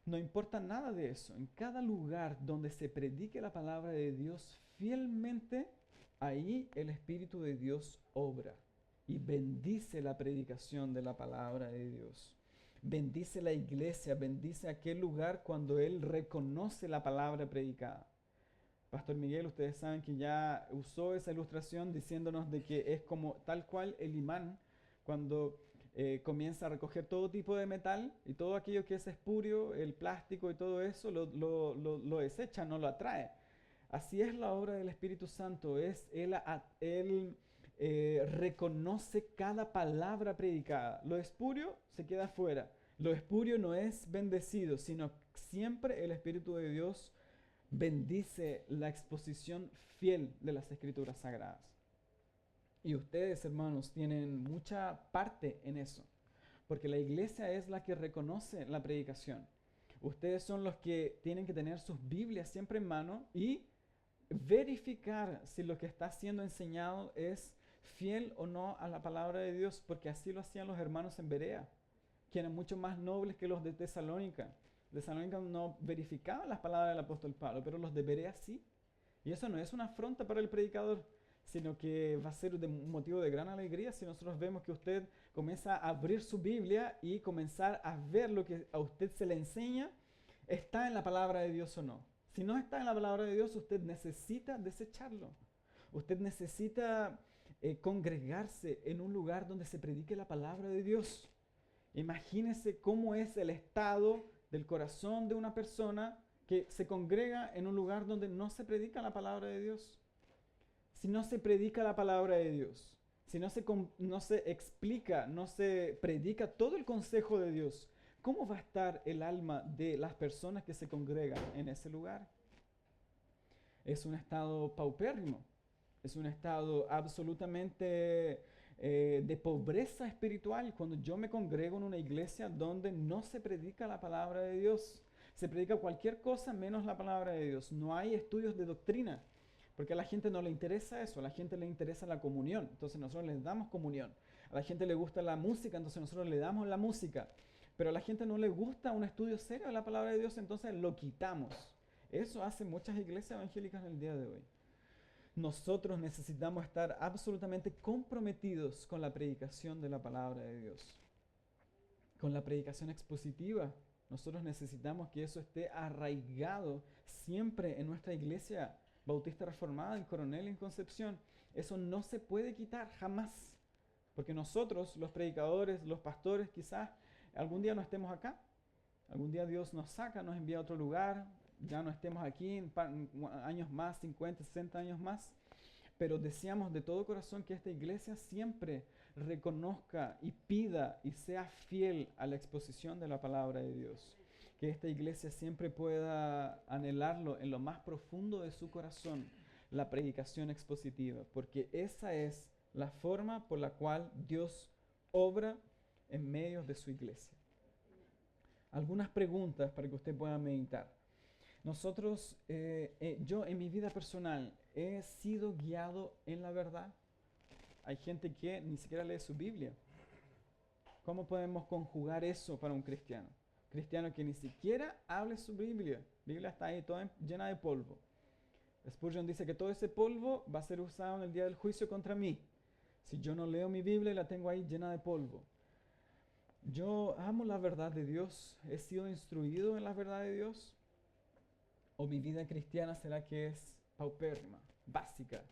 no importa nada de eso. En cada lugar donde se predique la palabra de Dios fielmente, ahí el Espíritu de Dios obra y bendice la predicación de la palabra de Dios. Bendice la iglesia, bendice aquel lugar cuando Él reconoce la palabra predicada. Pastor Miguel, ustedes saben que ya usó esa ilustración diciéndonos de que es como tal cual el imán cuando comienza a recoger todo tipo de metal y todo aquello que es espurio, el plástico y todo eso, lo desecha, no lo atrae. Así es la obra del Espíritu Santo. Él reconoce cada palabra predicada. Lo espurio se queda fuera. Lo espurio no es bendecido, sino siempre el Espíritu de Dios bendice la exposición fiel de las Escrituras Sagradas. Y ustedes, hermanos, tienen mucha parte en eso. porque la iglesia es la que reconoce la predicación. Ustedes son los que tienen que tener sus Biblias siempre en mano y verificar si lo que está siendo enseñado es fiel o no a la palabra de Dios, porque así lo hacían los hermanos en Berea, que eran mucho más nobles que los de Tesalónica. Tesalónica no verificaban las palabras del apóstol Pablo, pero los de Berea sí. Y eso no es una afrenta para el predicador, sino que va a ser un motivo de gran alegría si nosotros vemos que usted comienza a abrir su Biblia y comenzar a ver lo que a usted se le enseña, está en la palabra de Dios o no. Si no está en la palabra de Dios, usted necesita desecharlo. Usted necesita congregarse en un lugar donde se predique la palabra de Dios. Imagínese cómo es el estado del corazón de una persona que se congrega en un lugar donde no se predica la palabra de Dios. Si no se predica la palabra de Dios, si no se explica, no se predica todo el consejo de Dios, ¿cómo va a estar el alma de las personas que se congregan en ese lugar? Es un estado paupérrimo, es un estado absolutamente de pobreza espiritual cuando yo me congrego en una iglesia donde no se predica la palabra de Dios. Se predica cualquier cosa menos la palabra de Dios. No hay estudios de doctrina. Porque a la gente no le interesa eso, a la gente le interesa la comunión, entonces nosotros les damos comunión. A la gente le gusta la música, entonces nosotros le damos la música. Pero a la gente no le gusta un estudio serio de la palabra de Dios, entonces lo quitamos. Eso hacen muchas iglesias evangélicas en el día de hoy. Nosotros necesitamos estar absolutamente comprometidos con la predicación de la palabra de Dios, con la predicación expositiva. Nosotros necesitamos que eso esté arraigado siempre en nuestra iglesia Bautista Reformada en Coronel y en Concepción. Eso no se puede quitar jamás, porque nosotros, los predicadores, los pastores, quizás algún día no estemos acá, algún día Dios nos saca, nos envía a otro lugar, ya no estemos aquí en años más, 50, 60 años más, pero deseamos de todo corazón que esta iglesia siempre reconozca y pida y sea fiel a la exposición de la palabra de Dios. Que esta iglesia siempre pueda anhelarlo en lo más profundo de su corazón, la predicación expositiva, porque esa es la forma por la cual Dios obra en medio de su iglesia. Algunas preguntas para que usted pueda meditar. Nosotros, yo en mi vida personal, he sido guiado en la verdad. Hay gente que ni siquiera lee su Biblia. ¿Cómo podemos conjugar eso para un cristiano? Cristiano que ni siquiera hable su Biblia. La Biblia está ahí toda llena de polvo. Spurgeon dice que todo ese polvo va a ser usado en el día del juicio contra mí. Si yo no leo mi Biblia y la tengo ahí llena de polvo. Yo amo la verdad de Dios. He sido instruido en la verdad de Dios. ¿O mi vida cristiana será que es paupérrima, básica?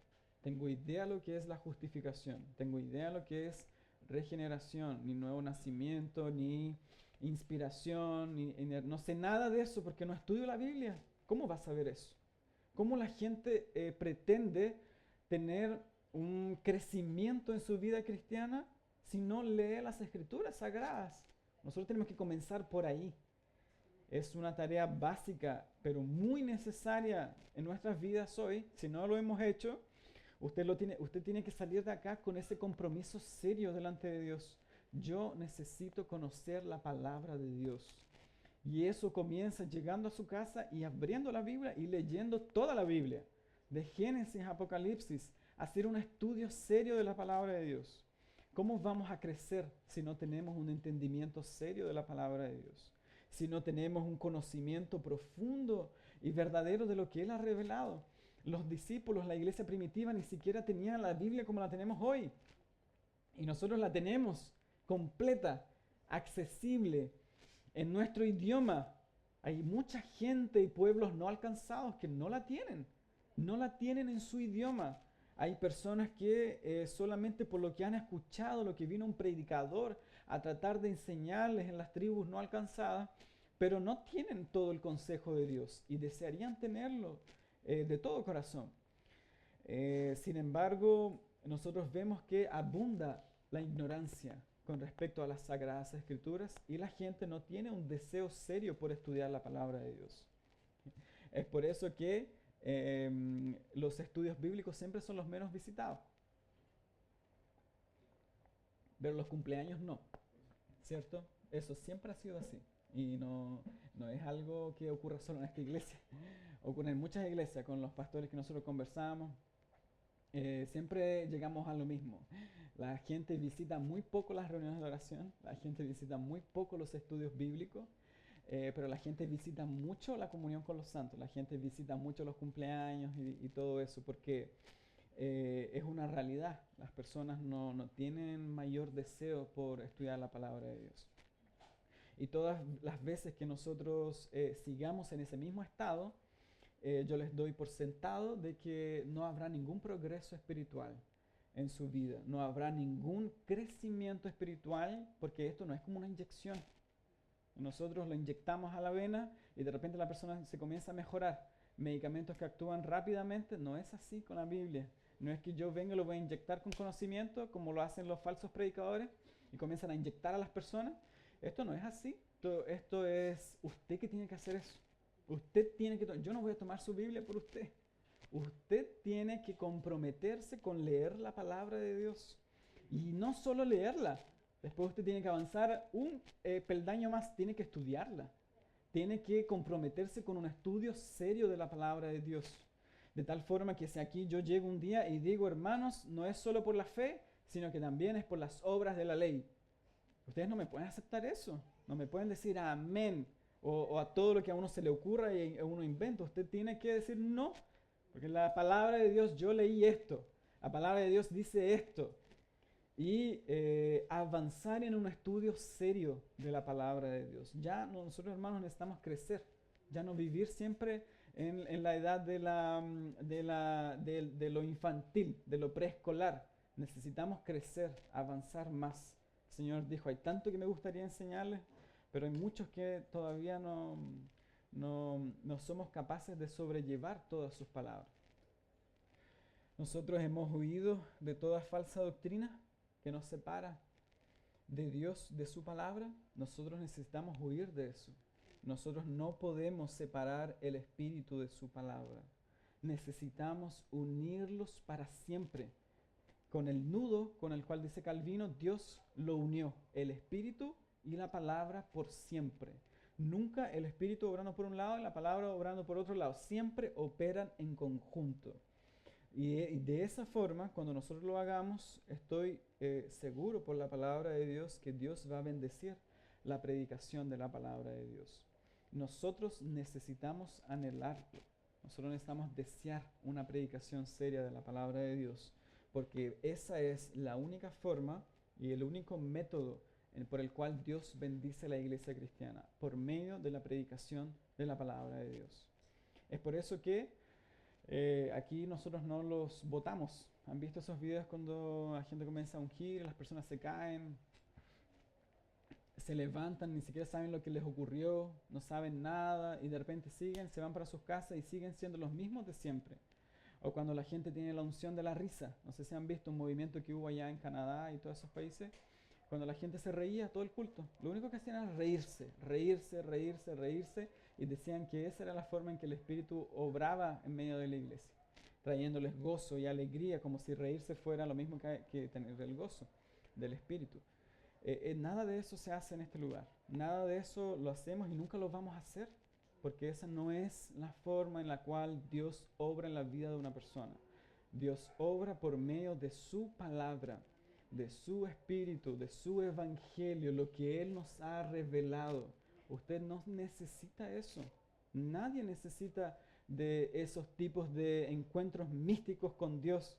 Tengo idea de lo que es la justificación. Tengo idea de lo que es regeneración, ni nuevo nacimiento, ni inspiración, no sé nada de eso porque no estudio la Biblia. ¿Cómo vas a saber eso? ¿Cómo la gente pretende tener un crecimiento en su vida cristiana si no lee las escrituras sagradas? Nosotros tenemos que comenzar por ahí. Es una tarea básica, pero muy necesaria en nuestras vidas hoy. Si no lo hemos hecho, usted tiene que salir de acá con ese compromiso serio delante de Dios. Yo necesito conocer la palabra de Dios. Y eso comienza llegando a su casa y abriendo la Biblia y leyendo toda la Biblia, de Génesis a Apocalipsis, hacer un estudio serio de la palabra de Dios. ¿Cómo vamos a crecer si no tenemos un entendimiento serio de la palabra de Dios? Si no tenemos un conocimiento profundo y verdadero de lo que Él ha revelado. Los discípulos, la iglesia primitiva, ni siquiera tenían la Biblia como la tenemos hoy. Y nosotros la tenemos completa, accesible, en nuestro idioma. Hay mucha gente y pueblos no alcanzados que no la tienen. No la tienen en su idioma. Hay personas que solamente por lo que han escuchado, lo que vino un predicador a tratar de enseñarles en las tribus no alcanzadas, pero no tienen todo el consejo de Dios y desearían tenerlo de todo corazón. Sin embargo, nosotros vemos que abunda la ignorancia con respecto a las Sagradas Escrituras y la gente no tiene un deseo serio por estudiar la palabra de Dios. Es por eso que los estudios bíblicos siempre son los menos visitados. Pero los cumpleaños no. ¿cierto? Eso siempre ha sido así. Y no es algo que ocurra solo en esta iglesia. Ocurre en muchas iglesias, con los pastores que nosotros conversamos. Siempre llegamos a lo mismo. La gente visita muy poco las reuniones de oración, la gente visita muy poco los estudios bíblicos, pero la gente visita mucho la comunión con los santos, la gente visita mucho los cumpleaños y todo eso, porque es una realidad. Las personas no tienen mayor deseo por estudiar la palabra de Dios. Y todas las veces que nosotros sigamos en ese mismo estado, yo les doy por sentado de que no habrá ningún progreso espiritual en su vida, no habrá ningún crecimiento espiritual, porque esto no es como una inyección. Nosotros lo inyectamos a la vena y de repente la persona se comienza a mejorar. Medicamentos que actúan rápidamente, no es así con la Biblia. No es que yo venga y lo voy a inyectar con conocimiento, como lo hacen los falsos predicadores, y comienzan a inyectar a las personas. Esto no es así. Esto es usted que tiene que hacer eso. Usted tiene que... Yo no voy a tomar su Biblia por usted. Usted tiene que comprometerse con leer la palabra de Dios. Y no solo leerla. Después usted tiene que avanzar un peldaño más. Tiene que estudiarla. Tiene que comprometerse con un estudio serio de la palabra de Dios. De tal forma que si aquí yo llego un día y digo, hermanos, no es solo por la fe, sino que también es por las obras de la ley. Ustedes no me pueden aceptar eso. No me pueden decir amén o a todo lo que a uno se le ocurra y a uno inventa. Usted tiene que decir no, porque la palabra de Dios, yo leí esto. La palabra de Dios dice esto. Y avanzar en un estudio serio de la palabra de Dios. Ya nosotros, hermanos, necesitamos crecer. Ya no vivir siempre en la edad de lo infantil, de lo preescolar. Necesitamos crecer, avanzar más. El Señor dijo, hay tanto que me gustaría enseñarles, pero hay muchos que todavía no somos capaces de sobrellevar todas sus palabras. Nosotros hemos huido de toda falsa doctrina que nos separa de Dios, de su palabra. Nosotros necesitamos huir de eso. Nosotros no podemos separar el espíritu de su palabra. Necesitamos unirlos para siempre. Con el nudo con el cual dice Calvino, Dios lo unió, el espíritu y la palabra por siempre. Nunca el espíritu obrando por un lado y la palabra obrando por otro lado. Siempre operan en conjunto. Y de esa forma, cuando nosotros lo hagamos, estoy seguro por la palabra de Dios que Dios va a bendecir la predicación de la palabra de Dios. Nosotros necesitamos anhelarlo. Nosotros necesitamos desear una predicación seria de la palabra de Dios, porque esa es la única forma y el único método por el cual Dios bendice la iglesia cristiana, por medio de la predicación de la palabra de Dios. Es por eso que aquí nosotros no los votamos. ¿Han visto esos videos cuando la gente comienza a ungir, las personas se caen, se levantan, ni siquiera saben lo que les ocurrió, no saben nada y de repente siguen, se van para sus casas y siguen siendo los mismos de siempre? O cuando la gente tiene la unción de la risa. No sé si han visto un movimiento que hubo allá en Canadá y todos esos países. Cuando la gente se reía todo el culto, lo único que hacían era reírse, reírse, reírse, reírse, y decían que esa era la forma en que el Espíritu obraba en medio de la iglesia, trayéndoles gozo y alegría, como si reírse fuera lo mismo que tener el gozo del Espíritu. Nada de eso se hace en este lugar, nada de eso lo hacemos y nunca lo vamos a hacer, porque esa no es la forma en la cual Dios obra en la vida de una persona. Dios obra por medio de su palabra, de su espíritu, de su evangelio, lo que Él nos ha revelado. Usted no necesita eso. Nadie necesita de esos tipos de encuentros místicos con Dios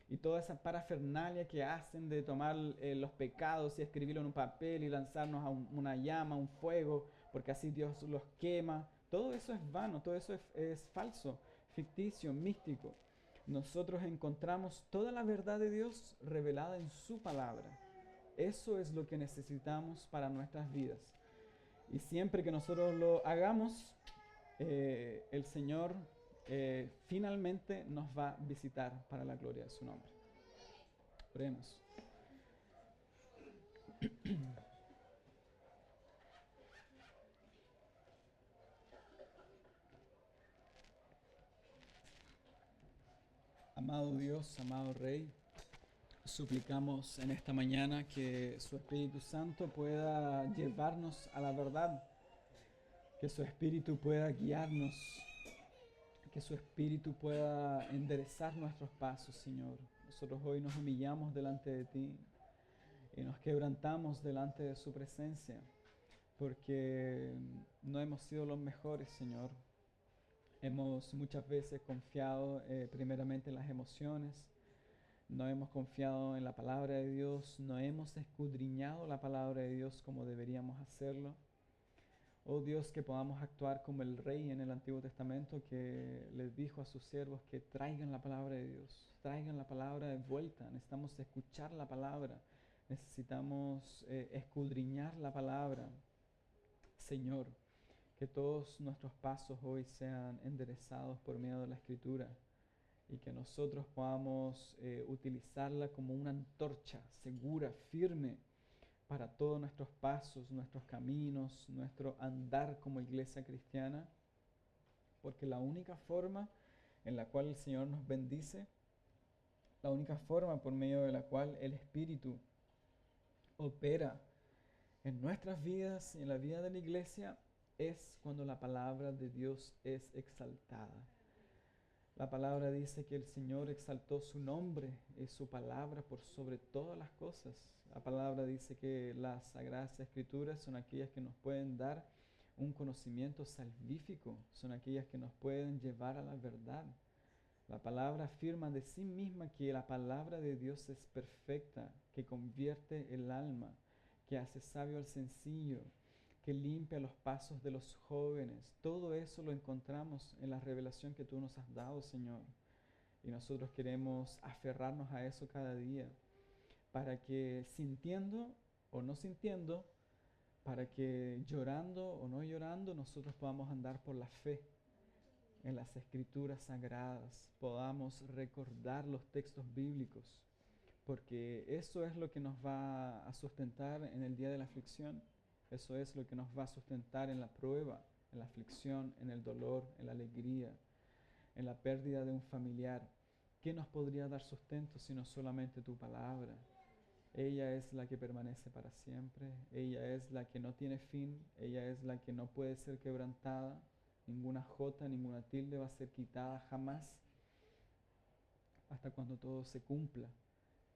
y toda esa parafernalia que hacen de tomar los pecados y escribirlo en un papel y lanzarnos a una llama, un fuego, porque así Dios los quema. Todo eso es vano, todo eso es falso, ficticio, místico. Nosotros encontramos toda la verdad de Dios revelada en su palabra. Eso es lo que necesitamos para nuestras vidas. Y siempre que nosotros lo hagamos, el Señor finalmente nos va a visitar para la gloria de su nombre. Oremos. Amado Dios, amado Rey, Suplicamos en esta mañana que su Espíritu Santo pueda llevarnos a la verdad, que su Espíritu pueda guiarnos, que su Espíritu pueda enderezar nuestros pasos, Señor. Nosotros hoy nos humillamos delante de ti y nos quebrantamos delante de su presencia, porque no hemos sido los mejores, Señor. Hemos muchas veces confiado primeramente en las emociones, no hemos confiado en la palabra de Dios, no hemos escudriñado la palabra de Dios como deberíamos hacerlo. Oh Dios, que podamos actuar como el rey en el Antiguo Testamento que les dijo a sus siervos que traigan la palabra de Dios, traigan la palabra de vuelta. Necesitamos escuchar la palabra, necesitamos escudriñar la palabra. Señor, que todos nuestros pasos hoy sean enderezados por medio de la Escritura y que nosotros podamos utilizarla como una antorcha segura, firme, para todos nuestros pasos, nuestros caminos, nuestro andar como iglesia cristiana, porque la única forma en la cual el Señor nos bendice, la única forma por medio de la cual el Espíritu opera en nuestras vidas y en la vida de la iglesia, es cuando la palabra de Dios es exaltada. La palabra dice que el Señor exaltó su nombre y su palabra por sobre todas las cosas. La palabra dice que las Sagradas Escrituras son aquellas que nos pueden dar un conocimiento salvífico, son aquellas que nos pueden llevar a la verdad. La palabra afirma de sí misma que la palabra de Dios es perfecta, que convierte el alma, que hace sabio al sencillo, que limpia los pasos de los jóvenes. Todo eso lo encontramos en la revelación que tú nos has dado, Señor. Y nosotros queremos aferrarnos a eso cada día, para que sintiendo o no sintiendo, para que llorando o no llorando, nosotros podamos andar por la fe en las Escrituras sagradas, podamos recordar los textos bíblicos, porque eso es lo que nos va a sustentar en el día de la aflicción. Eso es lo que nos va a sustentar en la prueba, en la aflicción, en el dolor, en la alegría, en la pérdida de un familiar. ¿Qué nos podría dar sustento sino solamente tu palabra? Ella es la que permanece para siempre, ella es la que no tiene fin, ella es la que no puede ser quebrantada, ninguna jota, ninguna tilde va a ser quitada jamás, hasta cuando todo se cumpla.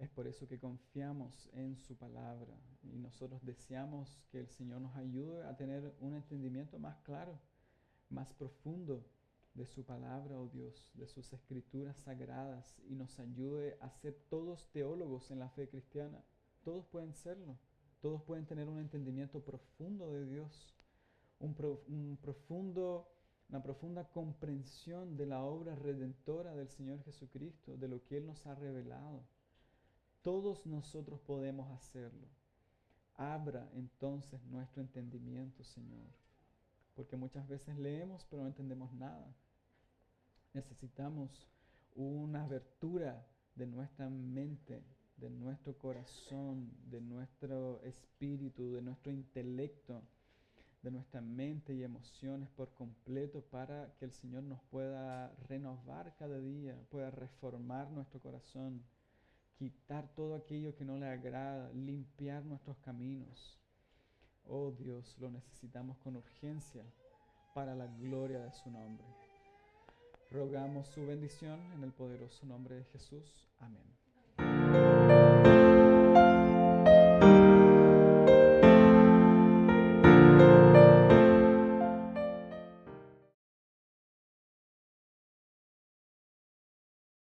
Es por eso que confiamos en su palabra y nosotros deseamos que el Señor nos ayude a tener un entendimiento más claro, más profundo de su palabra, oh Dios, de sus escrituras sagradas, y nos ayude a ser todos teólogos en la fe cristiana. Todos pueden serlo, todos pueden tener un entendimiento profundo de Dios, una profunda comprensión de la obra redentora del Señor Jesucristo, de lo que Él nos ha revelado. Todos nosotros podemos hacerlo. Abra entonces nuestro entendimiento, Señor, porque muchas veces leemos pero no entendemos nada. Necesitamos una abertura de nuestra mente, de nuestro corazón, de nuestro espíritu, de nuestro intelecto, de nuestra mente y emociones por completo, para que el Señor nos pueda renovar cada día, pueda reformar nuestro corazón, quitar todo aquello que no le agrada, limpiar nuestros caminos. Oh Dios, lo necesitamos con urgencia para la gloria de su nombre. Rogamos su bendición en el poderoso nombre de Jesús. Amén.